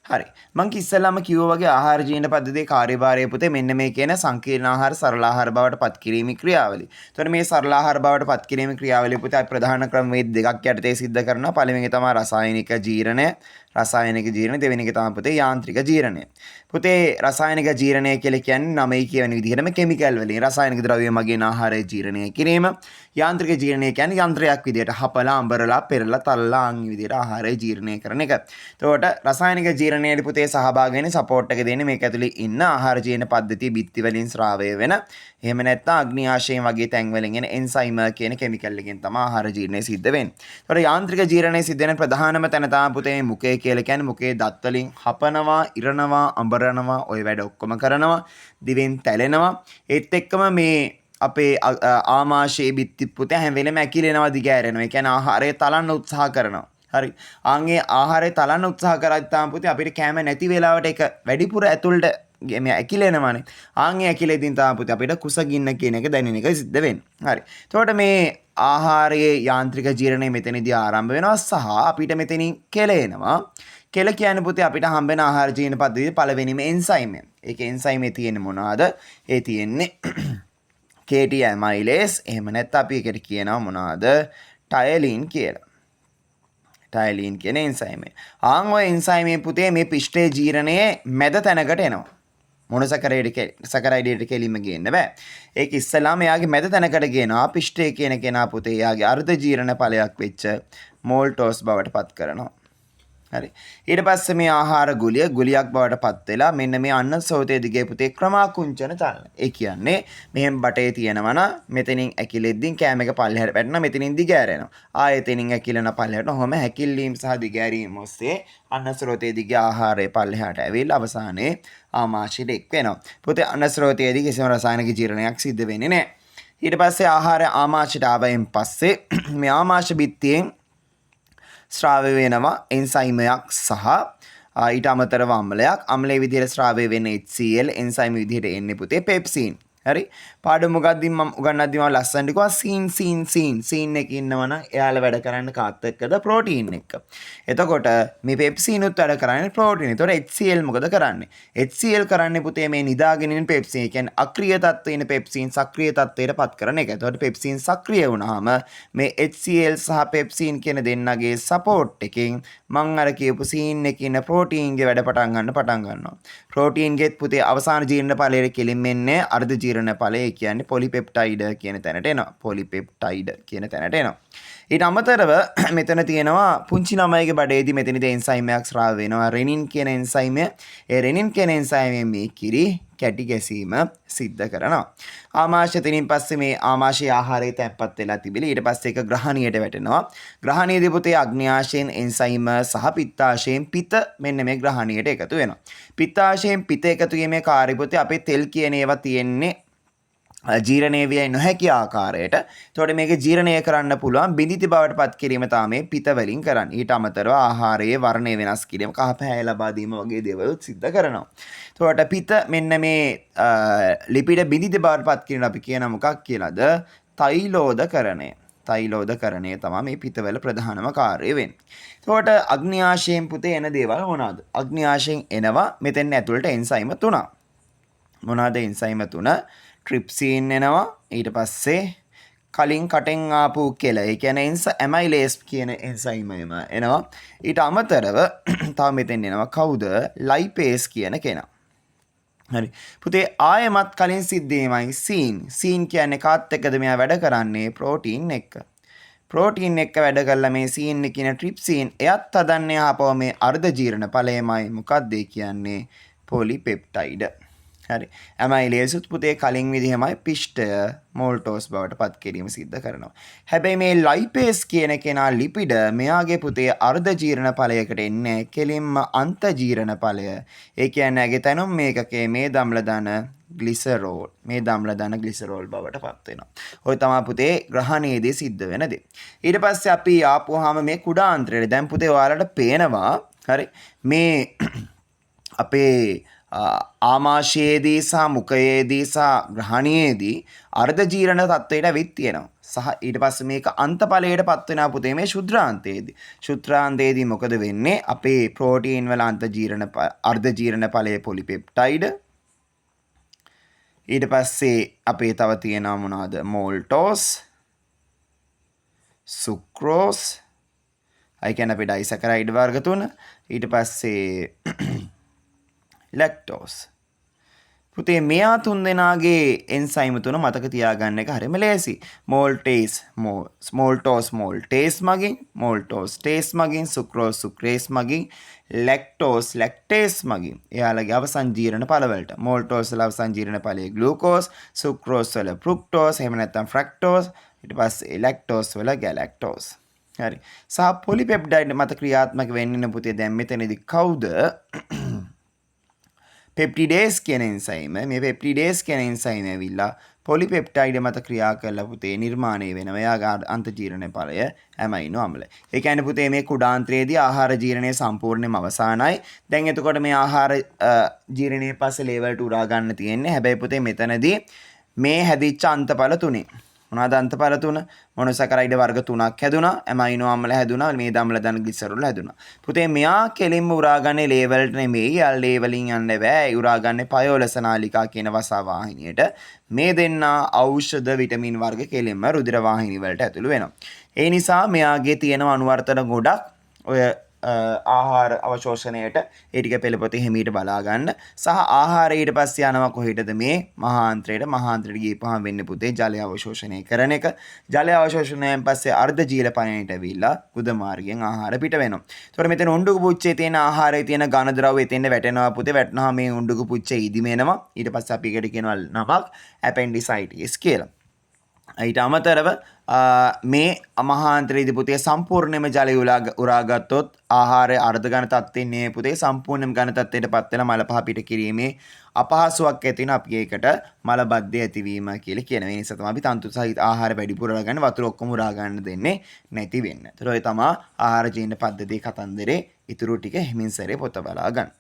හරි. මං ඉස්සෙල්ලාම කිව්වා වගේ ආහාර ජීවන පද්ධතියේ කාර්යභාරය පුතේ මෙන්න මේ කියන සංකීර්ණ ආහාර සරල ආහාර බවට පත් කිරීමේ ක්‍රියාවලිය. එතකොට මේ සරල ආහාර බවට පත් කිරීමේ ක්‍රියාවලිය පුතේ ප්‍රධාන ක්‍රමවේද දෙකක් යටතේ සිද්ධ කරනවා. පළවෙනි එක තමයි රසායනික ජීර්ණය. දෙවෙනි එක තමයි පුතේ යාන්ත්‍රික ජීර්ණය. පුතේ රසායනික ජීර්ණය කියලා කියන්නේ නමයි කියන විදිහටම කිමිකල් වලින් රසායනික ද්‍රව්‍ය මගින් ආහාරය ජීර්ණය කිරීම. යාන්ත්‍රික ජීර්ණය කියන්නේ යන්ත්‍රයක් විදිහට හපලා අඹරලා පෙරලා තල්ලා විදිහට ආහාරය ජීර්ණය කරන එක. එතකොට රසායනික ජීර්ණයේදී පුතේ සහභාගී වෙන්නේ සපෝට් එක දෙන්නේ මේක ඇතුලේ ඉන්න ආහාර ජීර්ණ පද්ධතිය බිත්ති වලින් ස්‍රාවය වෙන. එහෙම නැත්නම් අග්නිආශයෙන් වගේ තැන් වලින් එන එන්සයිම කියන කිමිකල් එකෙන් තමයි ආහාර ජීර්ණය සිද්ධ වෙන්නේ. එතකොට යාන්ත්‍රික ජීර්ණය සිද්ධ වෙන ප්‍රධානම තැන තමයි පුතේ මුඛය කියලා කියන්නේ මුඛයේ දත් වලින් හපනවා, ඉරනවා, අඹරනවා ඔය වැඩ ඔක්කොම කරනවා. දිවෙන් තැලෙනවා. ඒත් එක්කම මේ අපේ ආමාශයේ බිත්ති පුතේ හැම වෙලෙම ඇකිලෙනවා දිගෑරෙනවා. ඒ කියන්නේ ආහාරය තලන්න උත්සාහ කරනවා. හරි. ආන්ගේ ආහාරය තලන්න උත්සාහ කරත් තාම පුතේ අපිට කැම නැති වෙලාවට ඒක වැඩිපුර ඇතුළට මේ ඇකිලෙනවානේ. ආන්ගේ ඇකිලෙදින් තාම පුතේ අපිට කුසගින්න කියන එක දැනෙන එක සිද්ධ වෙන්නේ. හරි. එතකොට මේ ආහාරයේ යාන්ත්‍රික ජීර්ණය මෙතනදී ආරම්භ වෙනවා සහ අපිට මෙතනින් කෙලෙනවා. කෙල කියන්නේ පුතේ අපිට හම්බෙන ආහාර ජීර්ණ පද්ධතියේ පළවෙනිම එන්සයිම් එක. ඒකේ එන්සයිමේ තියෙන්නේ මොනවාද? ඒ තියෙන්නේ KT amylase. එහෙම නැත්නම් අපි ඒකට කියනවා මොනවාද? ටයලින් කියලා. ටයලින් කියන එන්සයිම. ආන් ඔය එන්සයිමේ පුතේ මේ පිෂ්ඨයේ ජීර්ණයේ මැද තැනකට එනවා. මොනොසැකරයිඩයට කෙලින්ම ගේන්න බෑ. ඒක ඉස්සෙල්ලාම එයාගේ මැද තැනකට ගේනවා. පිෂ්ඨය කියන කෙනා පුතේ එයාගේ අර්ධ ජීර්ණ ඵලයක් වෙච්ච මෝල්ටෝස් බවට පත් කරනවා. හරි. ඊට පස්සේ මේ ආහාර ගුලියක් බවට පත් වෙලා මෙන්න මේ අන්න සෝතේ දිගේ පුතේ ක්‍රමාකුංචන චලන. ඒ කියන්නේ මෙහෙන් බටේ තියෙනවනම් මෙතනින් ඇකිලෙද්දින් කෑම එක පල්ලෙහාට වැටෙනවා මෙතනින් දිගෑරෙනවා. ආයෙතනින් ඇකිලෙන පල්ලෙහාට ඔහොම හැකිල්ලීම් සහ දිගෑරීම් ඔස්සේ අන්න ස්රෝතේ දිගේ ආහාරය පල්ලෙහාට ඇවිල්ලා අවසානයේ ආමාශයට එක් වෙනවා. පුතේ අන්න ස්රෝතයේදී කිසිම රසායනික ජීර්ණයක් සිද්ධ වෙන්නේ නැහැ. ඊට පස්සේ ආහාරය ආමාශයට ආවයින් පස්සේ මේ ආමාශ බිත්තියෙන් ස්‍රාවය වෙනවා එන්සයිමයක් සහ ඊට අමතරව අම්ලයේ විදිහට ස්‍රාවය වෙන HCl එන්සයිම විදිහට එන්නේ පුතේ පෙප්සින්. හරි. පාඩම මොකක්ද මම උගන්වද්දි මම ලස්සනට කිව්වා සීන් එක ඉන්නවනම් එයාලා වැඩ කරන්න කාත් එක්කද ප්‍රෝටීන් එක්ක. එතකොට මේ පෙප්සිනුත් වැඩ කරන්නේ ප්‍රෝටීන්. එතකොට HCl මොකද කරන්නේ? HCl කරන්නේ පුතේ මේ නිදාගෙන ඉන්න පෙප්සින්. ඒ කියන්නේ අක්‍රීය තත්ත්වයේ ඉන්න පෙප්සින් සක්‍රීය තත්ත්වයට පත් කරන එක. එතකොට පෙප්සින් සක්‍රීය වුණාම මේ HCl සහ පෙප්සින් කියන දෙන්නගේ සපෝට් එකෙන් මම අර කියපු සීන් එකේ ඉන්න ප්‍රෝටීන්ගේ වැඩ පටන් ගන්නවා. ප්‍රෝටීන්ගෙත් පුතේ අවසාන ජීර්ණ ඵලයේ කෙලින්ම එන්නේ අර්ධ ජීර්ණ ඵලය කියන්නේ පොලිපෙප්ටයිඩ් කියන තැනට එනවා. ඊට අමතරව මෙතන තියෙනවා පුංචි ළමයිගේ බඩේදී මෙතනදී එන්සයිමයක් ස්‍රාව වෙනවා රෙනින් කියන එන්සයිමය. ඒ රෙනින් කියන එන්සයිමයෙන් මේ කිරි කැටි ගැසීම සිද්ධ කරනවා. ආමාශයතින් පස්සේ මේ ආමාශයේ ආහාරය තැන්පත් වෙලා තිබිලි. ඊට පස්සේ ඒක ග්‍රහණියට වැටෙනවා. ග්‍රහණියේදී පුතේ අග්න්‍යාශයෙන් එන්සයිම සහ පිත්තාශයෙන් පිත මෙන්න මේ ග්‍රහණියට එකතු වෙනවා. පිත්තාශයෙන් පිත එකතු වීමේ කාර්යය පුතේ අපේ තෙල් කියන ඒවා තියෙන්නේ ජීර්ණය විය නොහැකි ආකාරයට. එතකොට මේක ජීර්ණය කරන්න පුළුවන් බිඳිති බවට පත් කිරීම තමයි පිත වලින් කරන්නේ. ඊට අමතරව ආහාරයේ වර්ණය වෙනස් කිරීම, කහ පැහැ ලබා දීම වගේ දේවල් සිද්ධ කරනවා. එතකොට පිත මෙන්න මේ ලිපිඩ බිඳිති බවට පත් කිරීම අපි කියන මොකක් කියලාද? තෛලෝදකරණය. තෛලෝදකරණය තමයි මේ පිතවල ප්‍රධානම කාර්යය වෙන්නේ. එතකොට අග්න්‍යාශයෙන් පුතේ එන දේවල් මොනවාද? අග්න්‍යාශයෙන් එනවා මෙතෙන් ඇතුළට එන්සයිම තුනක්. මොනවාද එන්සයිම තුන? ට්‍රිප්සින් එනවා. ඊට පස්සේ කලින් කටෙන් ආපු කෙල ඒ කියන්නේ ඇමයිලේස් කියන එන්සයිම එනවා. ඊට අමතරව තව මෙතෙන් එනවා කවුද? ලයිපේස් කියන කෙනා. හරි. පුතේ ආයෙමත් කලින් සිද්ධීමයි සීන් කියන්නේ කාත් එක්කද මෙයා වැඩ කරන්නේ? ප්‍රෝටීන් එක්ක. ප්‍රෝටීන් එක්ක වැඩ කරලා මේ සීන් එකේ කියන ට්‍රිප්සින් එයත් හදන්නේ ආපුව මේ අර්ධ ජීර්ණ ඵලයමයි. මොකක්ද ඒ කියන්නේ? පොලිපෙප්ටයිඩ්. හරි. ඇමයිලේසුත් පුතේ කලින් විදිහමයි පිෂ්ඨය මෝල්ටෝස් බවට පත් කිරීම සිද්ධ කරනවා. හැබැයි මේ ලයිපේස් කියන කෙනා ලිපිඩ මෙයාගේ පුතේ අර්ධ ජීර්ණ ඵලයකට එන්නේ කෙලින්ම අන්ත ජීර්ණ ඵලය. ඒ කියන්නේ ඇගේ තැනුම් මේකකේ මේ දම්ලදන ග්ලිසරෝල් බවට පත් වෙනවා. ඔය තමයි පුතේ ග්‍රහණයේදී සිද්ධ වෙන දේ. ඊට පස්සේ අපි ආපුවාම මේ කුඩාන්ත්‍රයට දැන් පුතේ ඔයාලට පේනවා. හරි. මේ අපේ ආමාශයේදී සහ මුඛයේදී සහ ග්‍රහණයේදී අර්ධ ජීර්ණ තත්වයට ඇවිත් තියෙනවා. සහ ඊට පස්සේ මේක අන්තඵලයට පත් වෙනා පුතේ මේ ශුද්‍රාන්තයේදී. ශුද්‍රාන්තයේදී මොකද වෙන්නේ? අපේ ප්‍රෝටීන් වල අර්ධ ජීර්ණ ඵලයේ පොලිපෙප්ටයිඩ්. ඊට පස්සේ අපේ තව තියෙනවා මොනවද? මෝල්ටෝස්, සුක්‍රෝස්, අය කියන්නේ අපේ ඩයිසැකරයිඩ් වර්ග 3. ඊට පස්සේ ලැක්ටෝස්. පුතේ මෙයා තුන් දෙනාගේ එන්සයිම් තුන මතක තියාගන්න එක හරියම ලේසි. මෝල්ටෝස් මගින්, මෝල්ටෝස් ටේස් මගින්, සුක්‍රෝස් සුක්‍රේස් මගින්, ලැක්ටෝස් ලැක්ටේස් මගින්. එයාලගේ අවසන් ජීරණ ඵලවලට මෝල්ටෝස් වල අවසන් ජීරණ ඵලයේ ග්ලූකෝස්, සුක්‍රෝස් වල ෆ්‍රුක්ටෝස්, එහෙම නැත්නම් ෆ්‍රැක්ටෝස්, ඊට පස්සේ ලැක්ටෝස් වල ගැලැක්ටෝස්. හරි. සහ පොලිපෙප්ටයිඩ් මත ක්‍රියාත්මක වෙන්නේ පුතේ දැන් මෙතනදී කවුද? පෙප්ටිඩේස් කියන එන්සයිම. මේ පෙප්ටිඩේස් කියන එන්සයිම ඇවිල්ලා පොලිපෙප්ටයිඩ් මත ක්‍රියා කරලා පුතේ නිර්මාණය වෙනවා. එයාගේ අන්තජීර්ණ ඵලය ඇමයිනෝ අම්ල. ඒ කියන්නේ පුතේ මේ කුඩාන්ත්‍රයේදී ආහාර ජීර්ණය සම්පූර්ණයෙන්ම අවසానයි. දැන් එතකොට මේ ආහාර ජීර්ණයේ පස්සේ ලේවලට උරා ගන්න තියෙන්නේ. හැබැයි පුතේ මෙතනදී මේ හැදිච්ච අන්තඵල තුනේ මොනවාද අන්තඵල තුන? මොනොසැකරයිඩ් වර්ග 3ක් හැදුනා, ඇමයිනෝ අම්ල හැදුනා, මේද අම්ල දන ග්ලිසරෝල් හැදුනා. පුතේ මෙයා කෙලින්ම උරාගන්නේ ලේවලට නෙමෙයි, යාල් ලේවලින් යන්නේ බෑ. උරාගන්නේ පයෝලස නාලිකා කියන වසා වාහිනියට. මේ දෙන්නා ඖෂධ විටමින් වර්ග කෙලින්ම රුධිර වාහිනී වලට ඇතුළු වෙනවා. ඒ නිසා මෙයාගේ තියෙන අනුවර්තන ගොඩක් ඔය ආහාර අවශෝෂණයට ඒ ටික පෙළපොතේ හිමීට බලා ගන්න. සහ ආහාරය ඊට පස්සේ යනවා කොහෙටද? මේ මහාන්ත්‍රයට ගිහපුවාම වෙන්නේ පුතේ ජලය අවශෝෂණය කරන එක. ජලය අවශෝෂණයෙන් පස්සේ අර්ධ ජීල පණයට ඇවිල්ලා කුද මාර්ගයෙන් ආහාර පිට වෙනවා. ඒතකොට මෙතන උණ්ඩුක පුච්චේ තියෙන ආහාරයේ තියෙන ඝන ද්‍රව්‍ය එතෙන්ද වැටෙනවා පුතේ. වැටෙනවා මේ උණ්ඩුක පුච්චේ ඉදිමෙනවා. ඊට පස්සේ අපි එකට කියනවා නමක් ඇපෙන්ඩිසයිටිස් කියලා. ඊට අමතරව මේ මහාන්ත්‍රයේදී පුතේ සම්පූර්ණයෙන්ම ජලය උරාගත්තොත් ආහාරයේ අර්ධ ඝන තත්ත්වයෙන් නේ පුතේ සම්පූර්ණයෙන්ම ඝන තත්ත්වයට පත් වෙලා මල පහ පිට කිරීමේ අපහසුාවක් ඇති වෙන අපි ඒකට මල බද්ධය ඇතිවීම කියලා කියනවා. ඒ නිසා තමයි අපි තන්තු සහිත ආහාර වැඩිපුර ගන්න වතුර ඔක්කොම උරා ගන්න දෙන්නේ නැති වෙන්නේ. ඒතර ඔය තමයි ආහාර ජීර්ණ පද්ධතියේ කතන්දරේ ඉතුරු ටික හිමින් සැරේ පොත බලා ගන්න.